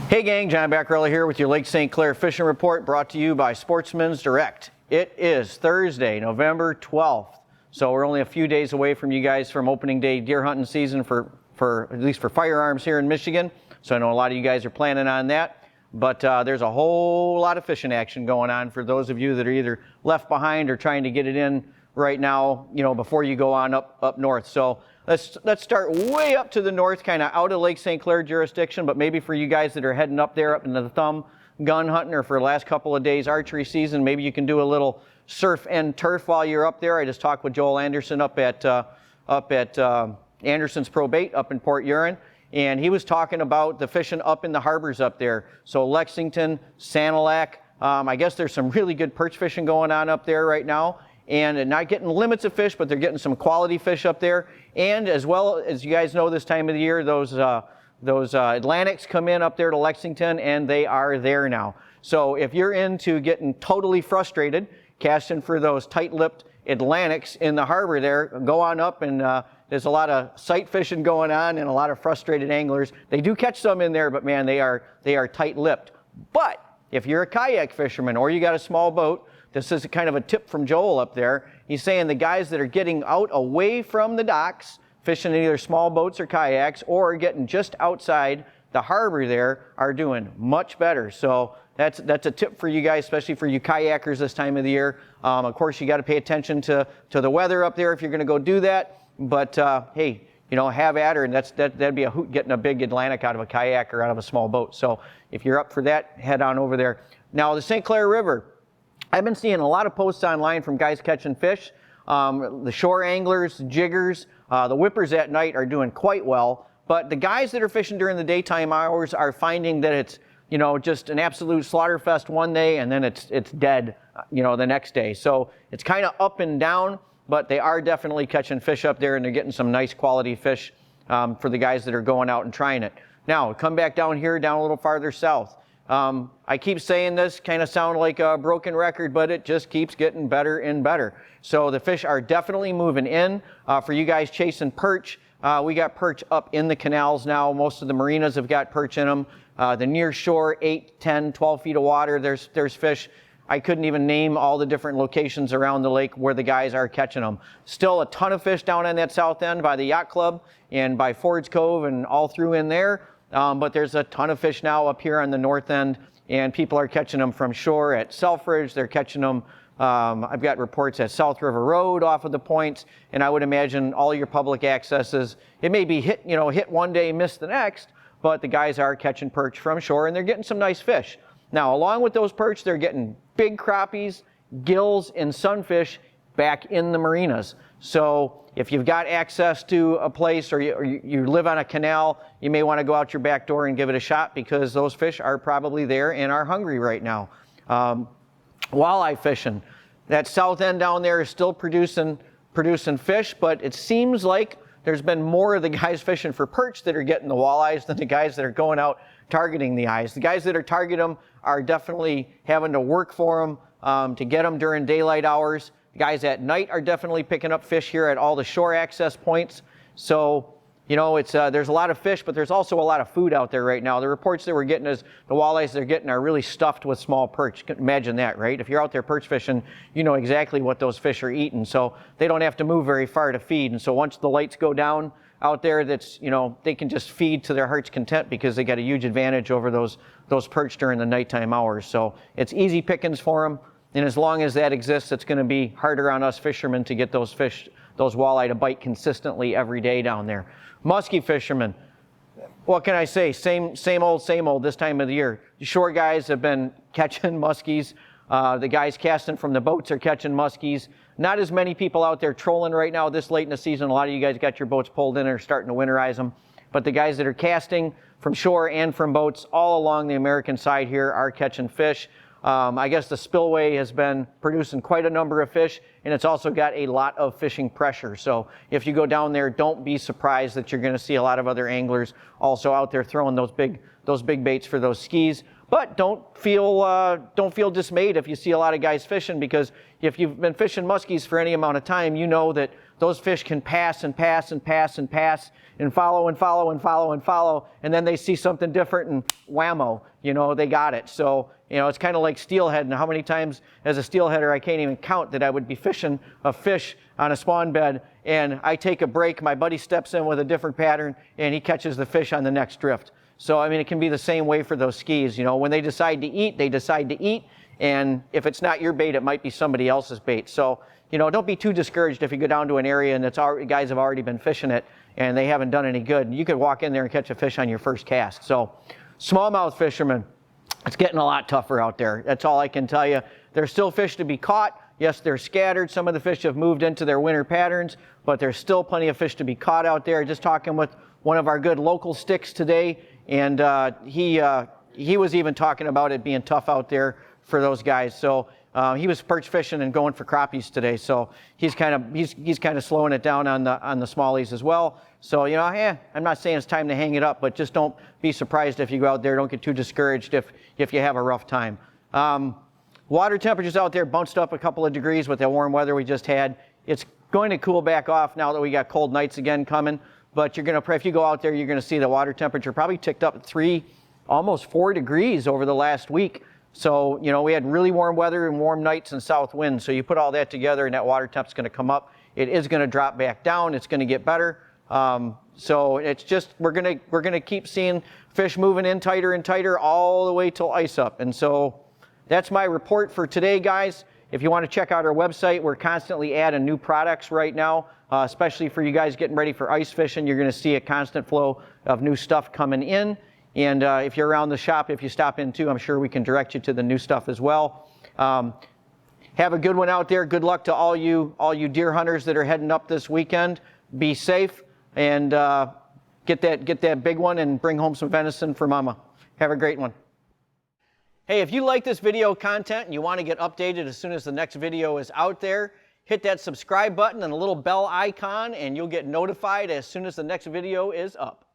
Hey gang, John Bacarella here with your Lake St. Clair Fishing Report, brought to you by Sportsmen's Direct. It is Thursday, November 12th, so we're only a few days away from you guys from opening day deer hunting season for at least for firearms here in Michigan. So I know a lot of you guys are planning on that, but there's a whole lot of fishing action going on for those of you that are either left behind or trying to get it in right now, you know, before you go on up north. So let's start way up to the north, kind of out of Lake St. Clair jurisdiction, but maybe for you guys that are heading up there, up into the thumb, gun hunting, or for the last couple of days archery season, maybe you can do a little surf and turf while you're up there. I just talked with Joel Anderson up at Anderson's Pro Bait up in Port Huron, and he was talking about the fishing up in the harbors up there. So Lexington, Sanilac, I guess there's some really good perch fishing going on up there right now. And they're not getting limits of fish, but they're getting some quality fish up there. And as well as you guys know, this time of the year, those Atlantics come in up there to Lexington, and they are there now. So if you're into getting totally frustrated, casting for those tight-lipped Atlantics in the harbor there, go on up, and there's a lot of sight fishing going on and a lot of frustrated anglers. They do catch some in there, but man, they are tight-lipped. But if you're a kayak fisherman or you got a small boat, this is kind of a tip from Joel up there. He's saying the guys that are getting out away from the docks, fishing in either small boats or kayaks, or getting just outside the harbor there, are doing much better. So that's a tip for you guys, especially for you kayakers this time of the year. Of course, you got to pay attention to the weather up there if you're going to go do that. But hey, you know, have at her, and that'd be a hoot getting a big Atlantic out of a kayak or out of a small boat. So if you're up for that, head on over there. Now the St. Clair River, I've been seeing a lot of posts online from guys catching fish. The shore anglers, jiggers, the whippers at night are doing quite well. But the guys that are fishing during the daytime hours are finding that it's, you know, just an absolute slaughter fest one day, and then it's dead, you know, the next day. So it's kind of up and down, but they are definitely catching fish up there, and they're getting some nice quality fish for the guys that are going out and trying it. Now, come back down here, down a little farther south. I keep saying this, kind of sound like a broken record, but it just keeps getting better and better. So the fish are definitely moving in. For you guys chasing perch, we got perch up in the canals now. Most of the marinas have got perch in them. The near shore, 8, 10, 12 feet of water, there's fish. I couldn't even name all the different locations around the lake where the guys are catching them. Still a ton of fish down on that south end by the yacht club and by Ford's Cove and all through in there. But there's a ton of fish now up here on the north end, and people are catching them from shore at Selfridge. They're catching them, I've got reports at South River Road off of the points, and I would imagine all your public accesses, it may be hit one day, miss the next, but the guys are catching perch from shore, and they're getting some nice fish. Now, along with those perch, they're getting big crappies, gills, and sunfish back in the marinas. So if you've got access to a place or you live on a canal, you may want to go out your back door and give it a shot, because those fish are probably there and are hungry right now. Walleye fishing. That south end down there is still producing fish, but it seems like there's been more of the guys fishing for perch that are getting the walleyes than the guys that are going out targeting the eyes. The guys that are targeting them are definitely having to work for them to get them during daylight hours. Guys at night are definitely picking up fish here at all the shore access points. So, you know, it's there's a lot of fish, but there's also a lot of food out there right now. The reports that we're getting is the walleyes they're getting are really stuffed with small perch. Imagine that, right? If you're out there perch fishing, you know exactly what those fish are eating. So they don't have to move very far to feed. And so once the lights go down out there, that's, you know, they can just feed to their heart's content, because they got a huge advantage over those perch during the nighttime hours. So it's easy pickings for them. And as long as that exists, it's going to be harder on us fishermen to get those fish, those walleye, to bite consistently every day down there. Muskie fishermen, what can I say? Same old this time of the year. The shore guys have been catching muskies. The guys casting from the boats are catching muskies. Not as many people out there trolling right now this late in the season. A lot of you guys got your boats pulled in and are starting to winterize them. But the guys that are casting from shore and from boats all along the American side here are catching fish. I guess the spillway has been producing quite a number of fish, and it's also got a lot of fishing pressure. So if you go down there, don't be surprised that you're going to see a lot of other anglers also out there throwing those big baits for those skis. But don't feel dismayed if you see a lot of guys fishing, because if you've been fishing muskies for any amount of time, you know that those fish can pass and pass and pass and pass and follow and follow and follow and follow, and then they see something different and whammo, you know, they got it. So, you know, it's kind of like steelhead, and how many times as a steelheader I can't even count that I would be fishing a fish on a spawn bed, and I take a break, my buddy steps in with a different pattern, and he catches the fish on the next drift. So, I mean, it can be the same way for those skis. You know, when they decide to eat, they decide to eat, and if it's not your bait, it might be somebody else's bait. So, you know, don't be too discouraged if you go down to an area and it's already, guys have already been fishing it and they haven't done any good. You could walk in there and catch a fish on your first cast. So, smallmouth fishermen, it's getting a lot tougher out there. That's all I can tell you. There's still fish to be caught. Yes, they're scattered. Some of the fish have moved into their winter patterns, but there's still plenty of fish to be caught out there. Just talking with one of our good local sticks today, and he was even talking about it being tough out there for those guys. So he was perch fishing and going for crappies today. So he's kind of slowing it down on the smallies as well. So, you know, I'm not saying it's time to hang it up, but just don't be surprised if you go out there. Don't get too discouraged if you have a rough time. Water temperatures out there bounced up a couple of degrees with the warm weather we just had. It's going to cool back off now that we got cold nights again coming. But if you go out there, you're going to see the water temperature probably ticked up 3, almost 4 degrees over the last week. So, you know, we had really warm weather and warm nights and south winds. So you put all that together and that water temp's going to come up. It is going to drop back down. It's going to get better. So it's just, we're going to keep seeing fish moving in tighter and tighter all the way till ice up. And so that's my report for today, guys. If you want to check out our website, we're constantly adding new products right now, especially for you guys getting ready for ice fishing. You're going to see a constant flow of new stuff coming in. And if you're around the shop, if you stop in too, I'm sure we can direct you to the new stuff as well. Have a good one out there. Good luck to all you deer hunters that are heading up this weekend. Be safe and get that big one and bring home some venison for mama. Have a great one. Hey, if you like this video content and you want to get updated as soon as the next video is out there, hit that subscribe button and the little bell icon and you'll get notified as soon as the next video is up.